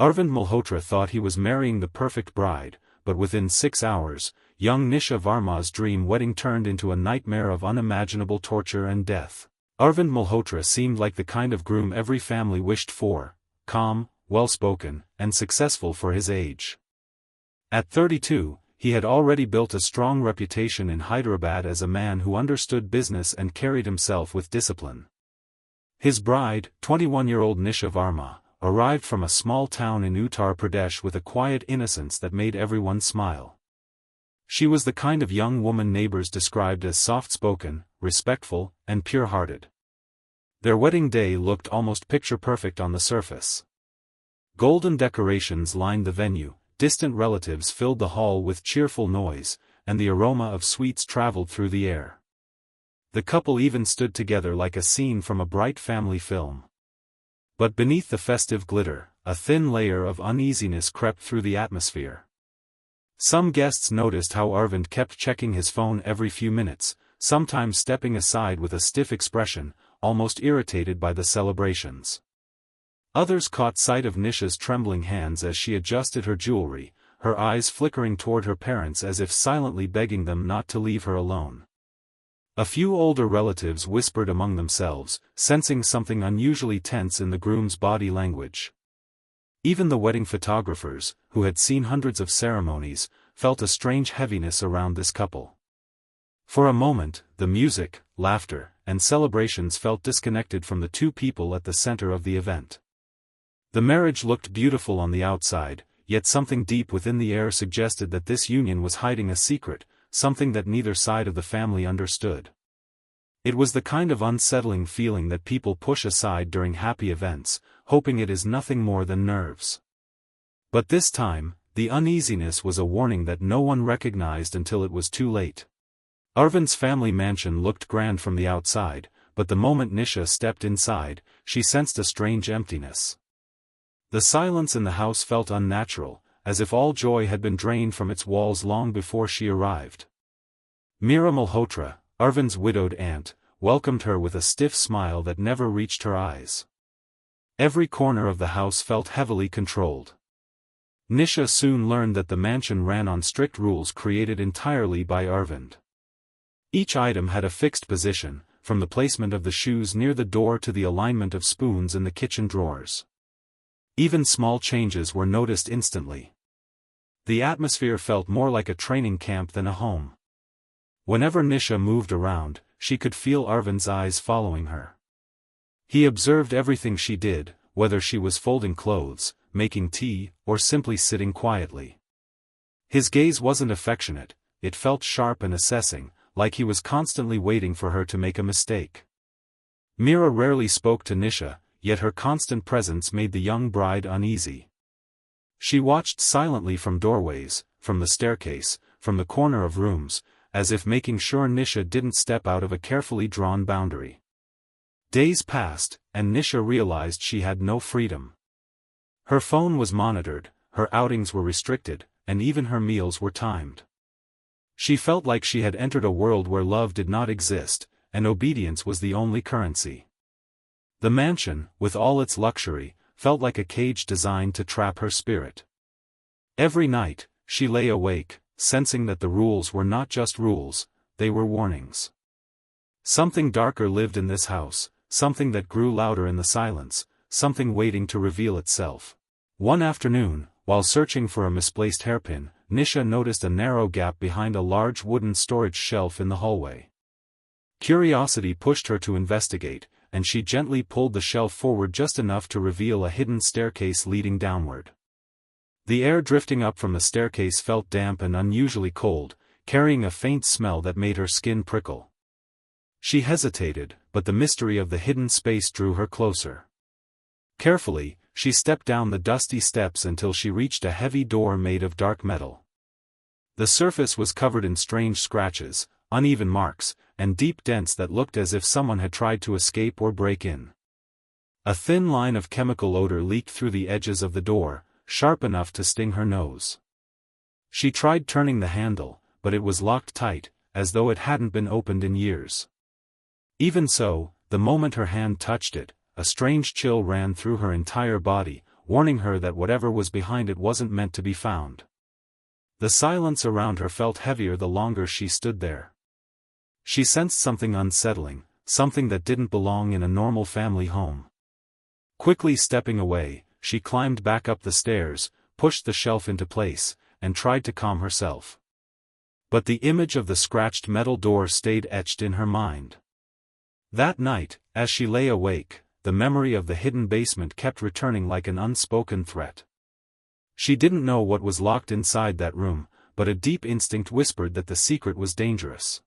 Arvin Malhotra thought he was marrying the perfect bride, but within 6 hours, young Nisha Varma's dream wedding turned into a nightmare of unimaginable torture and death. Arvin Malhotra seemed like the kind of groom every family wished for, calm, well-spoken, and successful for his age. At 32, he had already built a strong reputation in Hyderabad as a man who understood business and carried himself with discipline. His bride, 21-year-old Nisha Varma, arrived from a small town in Uttar Pradesh with a quiet innocence that made everyone smile. She was the kind of young woman neighbors described as soft-spoken, respectful, and pure-hearted. Their wedding day looked almost picture-perfect on the surface. Golden decorations lined the venue, distant relatives filled the hall with cheerful noise, and the aroma of sweets traveled through the air. The couple even stood together like a scene from a bright family film. But beneath the festive glitter, a thin layer of uneasiness crept through the atmosphere. Some guests noticed how Arvind kept checking his phone every few minutes, sometimes stepping aside with a stiff expression, almost irritated by the celebrations. Others caught sight of Nisha's trembling hands as she adjusted her jewelry, her eyes flickering toward her parents as if silently begging them not to leave her alone. A few older relatives whispered among themselves, sensing something unusually tense in the groom's body language. Even the wedding photographers, who had seen hundreds of ceremonies, felt a strange heaviness around this couple. For a moment, the music, laughter, and celebrations felt disconnected from the two people at the center of the event. The marriage looked beautiful on the outside, yet something deep within the air suggested that this union was hiding a secret, something that neither side of the family understood. It was the kind of unsettling feeling that people push aside during happy events, hoping it is nothing more than nerves. But this time, the uneasiness was a warning that no one recognized until it was too late. Arvind's family mansion looked grand from the outside, but the moment Nisha stepped inside, she sensed a strange emptiness. The silence in the house felt unnatural, as if all joy had been drained from its walls long before she arrived. Meera Malhotra, Arvind's widowed aunt, welcomed her with a stiff smile that never reached her eyes. Every corner of the house felt heavily controlled. Nisha soon learned that the mansion ran on strict rules created entirely by Arvind. Each item had a fixed position, from the placement of the shoes near the door to the alignment of spoons in the kitchen drawers. Even small changes were noticed instantly. The atmosphere felt more like a training camp than a home. Whenever Nisha moved around, she could feel Arvind's eyes following her. He observed everything she did, whether she was folding clothes, making tea, or simply sitting quietly. His gaze wasn't affectionate, it felt sharp and assessing, like he was constantly waiting for her to make a mistake. Meera rarely spoke to Nisha, yet her constant presence made the young bride uneasy. She watched silently from doorways, from the staircase, from the corner of rooms, as if making sure Nisha didn't step out of a carefully drawn boundary. Days passed, and Nisha realized she had no freedom. Her phone was monitored, her outings were restricted, and even her meals were timed. She felt like she had entered a world where love did not exist, and obedience was the only currency. The mansion, with all its luxury, felt like a cage designed to trap her spirit. Every night, she lay awake, sensing that the rules were not just rules, they were warnings. Something darker lived in this house, something that grew louder in the silence, something waiting to reveal itself. One afternoon, while searching for a misplaced hairpin, Nisha noticed a narrow gap behind a large wooden storage shelf in the hallway. Curiosity pushed her to investigate, and she gently pulled the shelf forward just enough to reveal a hidden staircase leading downward. The air drifting up from the staircase felt damp and unusually cold, carrying a faint smell that made her skin prickle. She hesitated, but the mystery of the hidden space drew her closer. Carefully, she stepped down the dusty steps until she reached a heavy door made of dark metal. The surface was covered in strange scratches, uneven marks, and deep dents that looked as if someone had tried to escape or break in. A thin line of chemical odor leaked through the edges of the door, sharp enough to sting her nose. She tried turning the handle, but it was locked tight, as though it hadn't been opened in years. Even so, the moment her hand touched it, a strange chill ran through her entire body, warning her that whatever was behind it wasn't meant to be found. The silence around her felt heavier the longer she stood there. She sensed something unsettling, something that didn't belong in a normal family home. Quickly stepping away, she climbed back up the stairs, pushed the shelf into place, and tried to calm herself. But the image of the scratched metal door stayed etched in her mind. That night, as she lay awake, the memory of the hidden basement kept returning like an unspoken threat. She didn't know what was locked inside that room, but a deep instinct whispered that the secret was dangerous.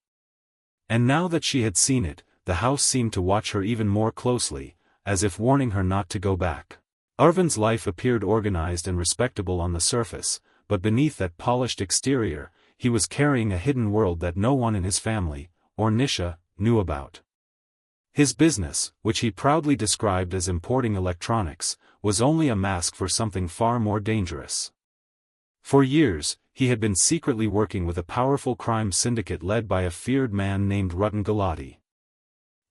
And now that she had seen it, the house seemed to watch her even more closely, as if warning her not to go back. Arvin's life appeared organized and respectable on the surface, but beneath that polished exterior, he was carrying a hidden world that no one in his family, or Nisha, knew about. His business, which he proudly described as importing electronics, was only a mask for something far more dangerous. For years, he had been secretly working with a powerful crime syndicate led by a feared man named Rutan Galati.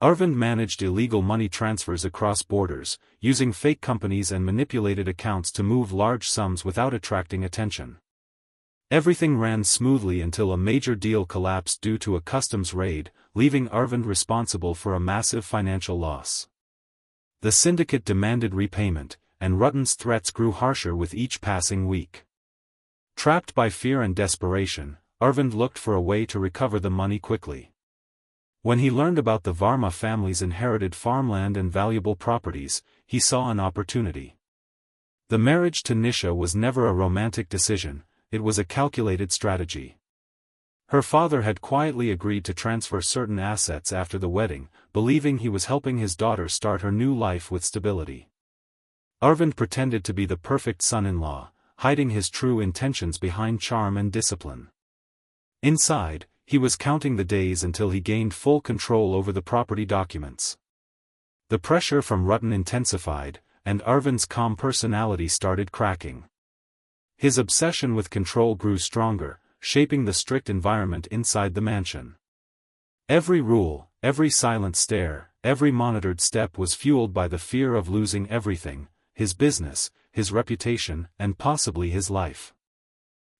Arvin managed illegal money transfers across borders, using fake companies and manipulated accounts to move large sums without attracting attention. Everything ran smoothly until a major deal collapsed due to a customs raid, leaving Arvin responsible for a massive financial loss. The syndicate demanded repayment, and Rutan's threats grew harsher with each passing week. Trapped by fear and desperation, Arvin looked for a way to recover the money quickly. When he learned about the Varma family's inherited farmland and valuable properties, he saw an opportunity. The marriage to Nisha was never a romantic decision, it was a calculated strategy. Her father had quietly agreed to transfer certain assets after the wedding, believing he was helping his daughter start her new life with stability. Arvin pretended to be the perfect son-in-law, hiding his true intentions behind charm and discipline. Inside, he was counting the days until he gained full control over the property documents. The pressure from Rutan intensified, and Arvin's calm personality started cracking. His obsession with control grew stronger, shaping the strict environment inside the mansion. Every rule, every silent stare, every monitored step was fueled by the fear of losing everything: his business, his reputation, and possibly his life.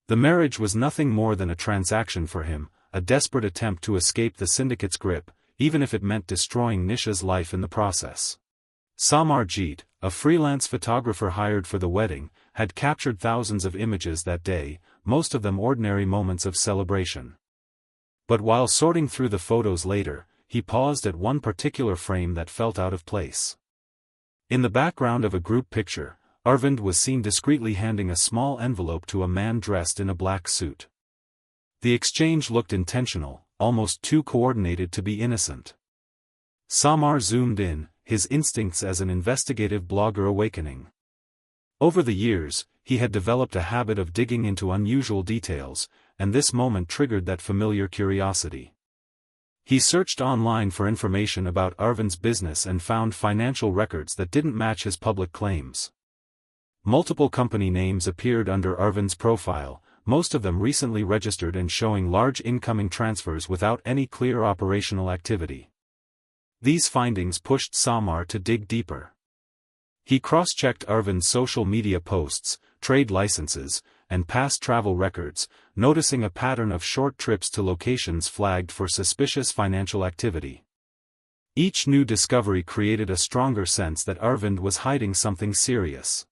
The marriage was nothing more than a transaction for him, a desperate attempt to escape the syndicate's grip, even if it meant destroying Nisha's life in the process. Samarjit, a freelance photographer hired for the wedding, had captured thousands of images that day, most of them ordinary moments of celebration. But while sorting through the photos later, he paused at one particular frame that felt out of place. In the background of a group picture, Arvind was seen discreetly handing a small envelope to a man dressed in a black suit. The exchange looked intentional, almost too coordinated to be innocent. Samar zoomed in, his instincts as an investigative blogger awakening. Over the years, he had developed a habit of digging into unusual details, and this moment triggered that familiar curiosity. He searched online for information about Arvin's business and found financial records that didn't match his public claims. Multiple company names appeared under Arvin's profile, most of them recently registered and showing large incoming transfers without any clear operational activity. These findings pushed Samar to dig deeper. He cross-checked Arvin's social media posts, trade licenses, and past travel records, noticing a pattern of short trips to locations flagged for suspicious financial activity. Each new discovery created a stronger sense that Arvind was hiding something serious.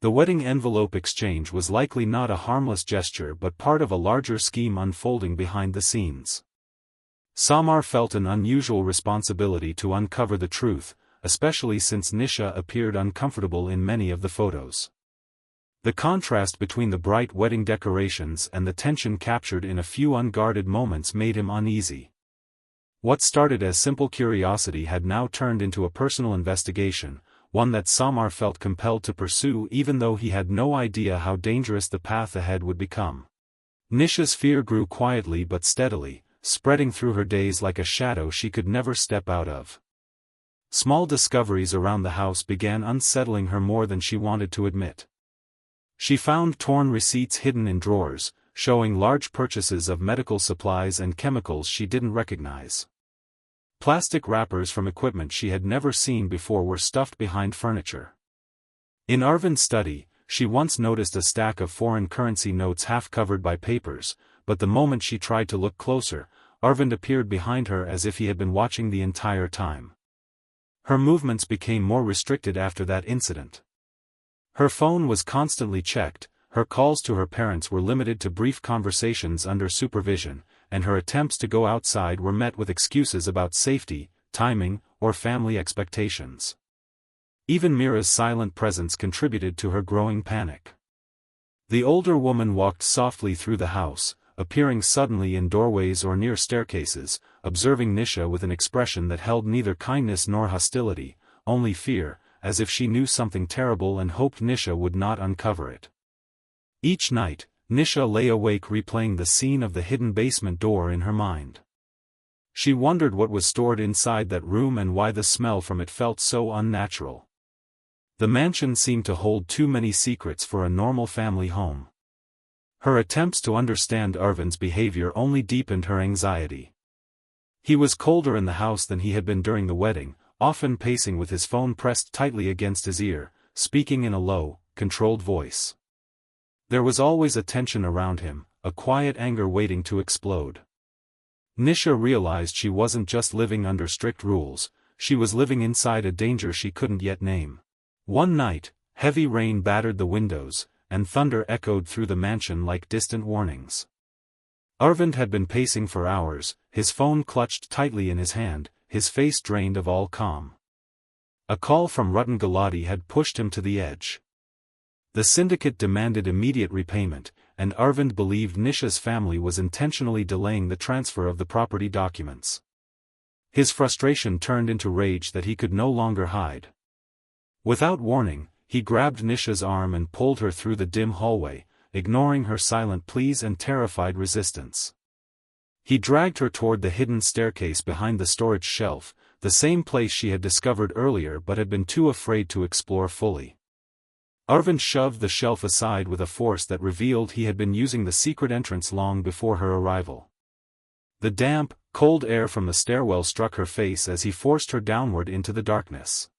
The wedding envelope exchange was likely not a harmless gesture but part of a larger scheme unfolding behind the scenes. Samar felt an unusual responsibility to uncover the truth, especially since Nisha appeared uncomfortable in many of the photos. The contrast between the bright wedding decorations and the tension captured in a few unguarded moments made him uneasy. What started as simple curiosity had now turned into a personal investigation, one that Samar felt compelled to pursue even though he had no idea how dangerous the path ahead would become. Nisha's fear grew quietly but steadily, spreading through her days like a shadow she could never step out of. Small discoveries around the house began unsettling her more than she wanted to admit. She found torn receipts hidden in drawers, showing large purchases of medical supplies and chemicals she didn't recognize. Plastic wrappers from equipment she had never seen before were stuffed behind furniture. In Arvin's study, she once noticed a stack of foreign currency notes half covered by papers, but the moment she tried to look closer, Arvin appeared behind her as if he had been watching the entire time. Her movements became more restricted after that incident. Her phone was constantly checked, her calls to her parents were limited to brief conversations under supervision, and her attempts to go outside were met with excuses about safety, timing, or family expectations. Even Mira's silent presence contributed to her growing panic. The older woman walked softly through the house, appearing suddenly in doorways or near staircases, observing Nisha with an expression that held neither kindness nor hostility, only fear, as if she knew something terrible and hoped Nisha would not uncover it. Each night, Nisha lay awake replaying the scene of the hidden basement door in her mind. She wondered what was stored inside that room and why the smell from it felt so unnatural. The mansion seemed to hold too many secrets for a normal family home. Her attempts to understand Arvin's behavior only deepened her anxiety. He was colder in the house than he had been during the wedding, often pacing with his phone pressed tightly against his ear, speaking in a low, controlled voice. There was always a tension around him, a quiet anger waiting to explode. Nisha realized she wasn't just living under strict rules, she was living inside a danger she couldn't yet name. One night, heavy rain battered the windows, and thunder echoed through the mansion like distant warnings. Arvin had been pacing for hours, his phone clutched tightly in his hand, his face drained of all calm. A call from Rutan Galati had pushed him to the edge. The syndicate demanded immediate repayment, and Arvin believed Nisha's family was intentionally delaying the transfer of the property documents. His frustration turned into rage that he could no longer hide. Without warning, he grabbed Nisha's arm and pulled her through the dim hallway, ignoring her silent pleas and terrified resistance. He dragged her toward the hidden staircase behind the storage shelf, the same place she had discovered earlier but had been too afraid to explore fully. Arvin shoved the shelf aside with a force that revealed he had been using the secret entrance long before her arrival. The damp, cold air from the stairwell struck her face as he forced her downward into the darkness.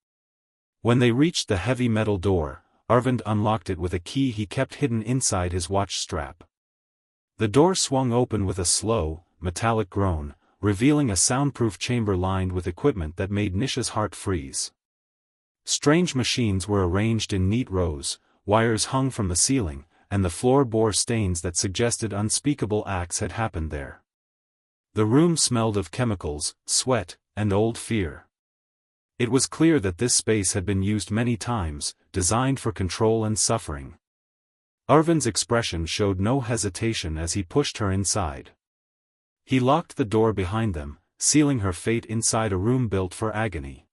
When they reached the heavy metal door, Arvin unlocked it with a key he kept hidden inside his watch strap. The door swung open with a slow, metallic groan, revealing a soundproof chamber lined with equipment that made Nisha's heart freeze. Strange machines were arranged in neat rows, wires hung from the ceiling, and the floor bore stains that suggested unspeakable acts had happened there. The room smelled of chemicals, sweat, and old fear. It was clear that this space had been used many times, designed for control and suffering. Arvin's expression showed no hesitation as he pushed her inside. He locked the door behind them, sealing her fate inside a room built for agony.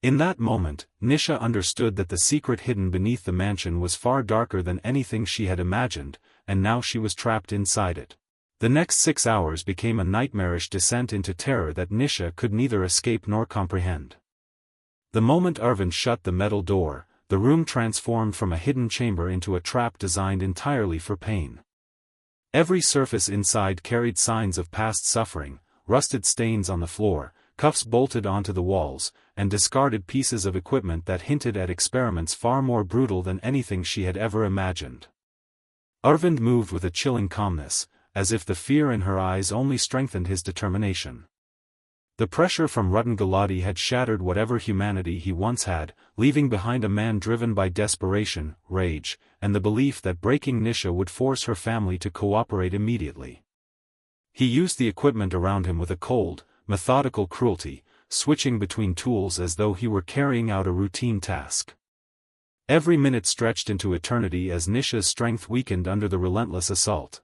In that moment, Nisha understood that the secret hidden beneath the mansion was far darker than anything she had imagined, and now she was trapped inside it. The next 6 hours became a nightmarish descent into terror that Nisha could neither escape nor comprehend. The moment Arvin shut the metal door, the room transformed from a hidden chamber into a trap designed entirely for pain. Every surface inside carried signs of past suffering, rusted stains on the floor, cuffs bolted onto the walls, and discarded pieces of equipment that hinted at experiments far more brutal than anything she had ever imagined. Arvin moved with a chilling calmness, as if the fear in her eyes only strengthened his determination. The pressure from Rutan Galati had shattered whatever humanity he once had, leaving behind a man driven by desperation, rage, and the belief that breaking Nisha would force her family to cooperate immediately. He used the equipment around him with a cold, methodical cruelty, switching between tools as though he were carrying out a routine task. Every minute stretched into eternity as Nisha's strength weakened under the relentless assault.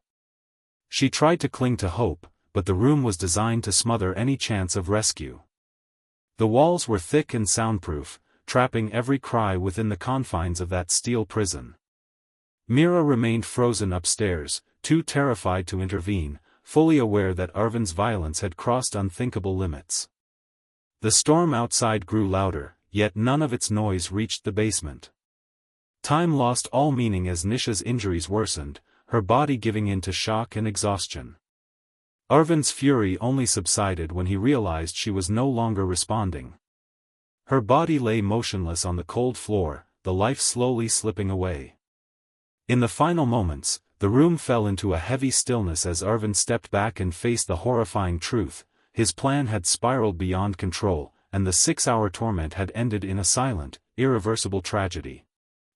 She tried to cling to hope, but the room was designed to smother any chance of rescue. The walls were thick and soundproof, trapping every cry within the confines of that steel prison. Mira remained frozen upstairs, too terrified to intervene, fully aware that Arvin's violence had crossed unthinkable limits. The storm outside grew louder, yet none of its noise reached the basement. Time lost all meaning as Nisha's injuries worsened, her body giving in to shock and exhaustion. Arvin's fury only subsided when he realized she was no longer responding. Her body lay motionless on the cold floor, the life slowly slipping away. In the final moments, the room fell into a heavy stillness as Arvin stepped back and faced the horrifying truth. His plan had spiraled beyond control, and the 6-hour torment had ended in a silent, irreversible tragedy.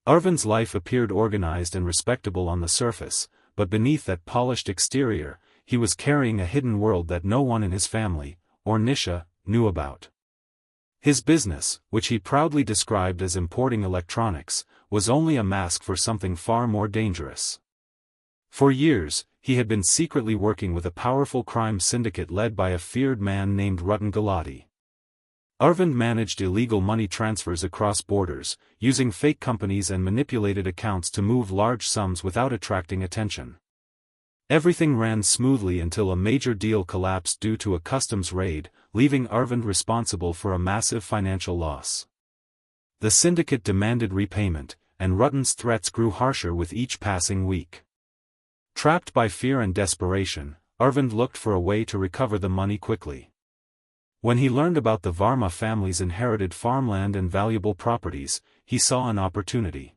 Arvin's life appeared organized and respectable on the surface, but beneath that polished exterior, he was carrying a hidden world that no one in his family, or Nisha, knew about. His business, which he proudly described as importing electronics, was only a mask for something far more dangerous. For years, he had been secretly working with a powerful crime syndicate led by a feared man named Ruttan Galati. Arvin managed illegal money transfers across borders, using fake companies and manipulated accounts to move large sums without attracting attention. Everything ran smoothly until a major deal collapsed due to a customs raid, leaving Arvin responsible for a massive financial loss. The syndicate demanded repayment, and Ruttan's threats grew harsher with each passing week. Trapped by fear and desperation, Arvin looked for a way to recover the money quickly. When he learned about the Varma family's inherited farmland and valuable properties, he saw an opportunity.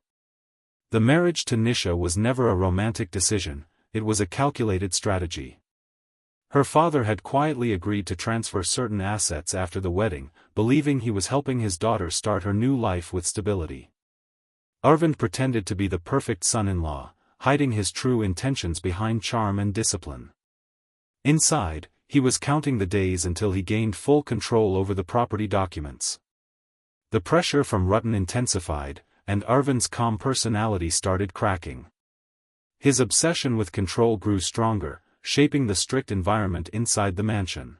The marriage to Nisha was never a romantic decision, it was a calculated strategy. Her father had quietly agreed to transfer certain assets after the wedding, believing he was helping his daughter start her new life with stability. Arvin pretended to be the perfect son-in-law, hiding his true intentions behind charm and discipline. Inside, he was counting the days until he gained full control over the property documents. The pressure from Ruttan intensified, and Arvin's calm personality started cracking. His obsession with control grew stronger, shaping the strict environment inside the mansion.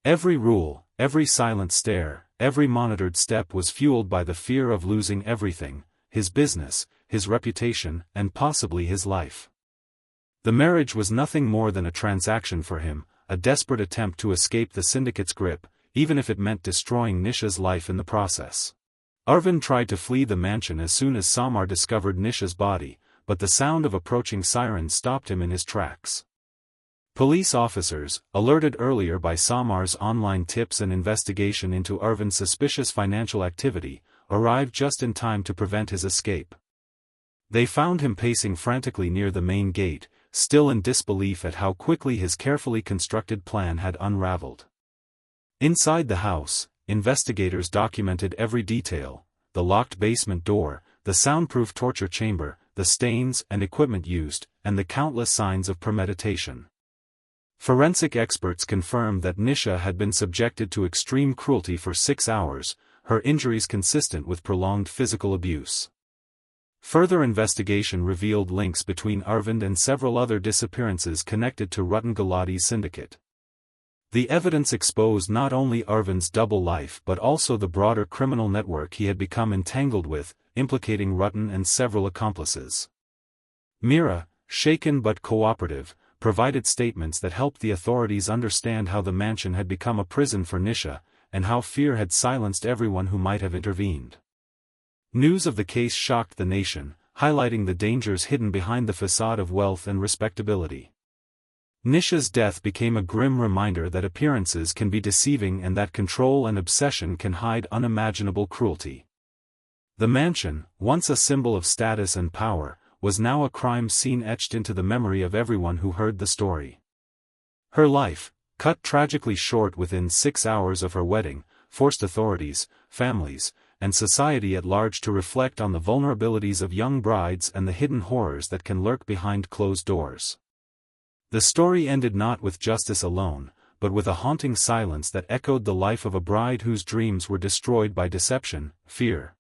Every rule, every silent stare, every monitored step was fueled by the fear of losing everything: his business, his reputation, and possibly his life. The marriage was nothing more than a transaction for him, a desperate attempt to escape the syndicate's grip, even if it meant destroying Nisha's life in the process. Arvin tried to flee the mansion as soon as Samar discovered Nisha's body, but the sound of approaching sirens stopped him in his tracks. Police officers, alerted earlier by Samar's online tips and investigation into Arvin's suspicious financial activity, arrived just in time to prevent his escape. They found him pacing frantically near the main gate, still in disbelief at how quickly his carefully constructed plan had unraveled. Inside the house, investigators documented every detail: the locked basement door, the soundproof torture chamber, the stains and equipment used, and the countless signs of premeditation. Forensic experts confirmed that Nisha had been subjected to extreme cruelty for 6 hours, her injuries consistent with prolonged physical abuse. Further investigation revealed links between Arvin and several other disappearances connected to Ruttan Galati's syndicate. The evidence exposed not only Arvin's double life but also the broader criminal network he had become entangled with, implicating Ruttan and several accomplices. Mira, shaken but cooperative, provided statements that helped the authorities understand how the mansion had become a prison for Nisha, and how fear had silenced everyone who might have intervened. News of the case shocked the nation, highlighting the dangers hidden behind the facade of wealth and respectability. Nisha's death became a grim reminder that appearances can be deceiving and that control and obsession can hide unimaginable cruelty. The mansion, once a symbol of status and power, was now a crime scene etched into the memory of everyone who heard the story. Her life, cut tragically short within 6 hours of her wedding, forced authorities, families, and society at large to reflect on the vulnerabilities of young brides and the hidden horrors that can lurk behind closed doors. The story ended not with justice alone, but with a haunting silence that echoed the life of a bride whose dreams were destroyed by deception, fear,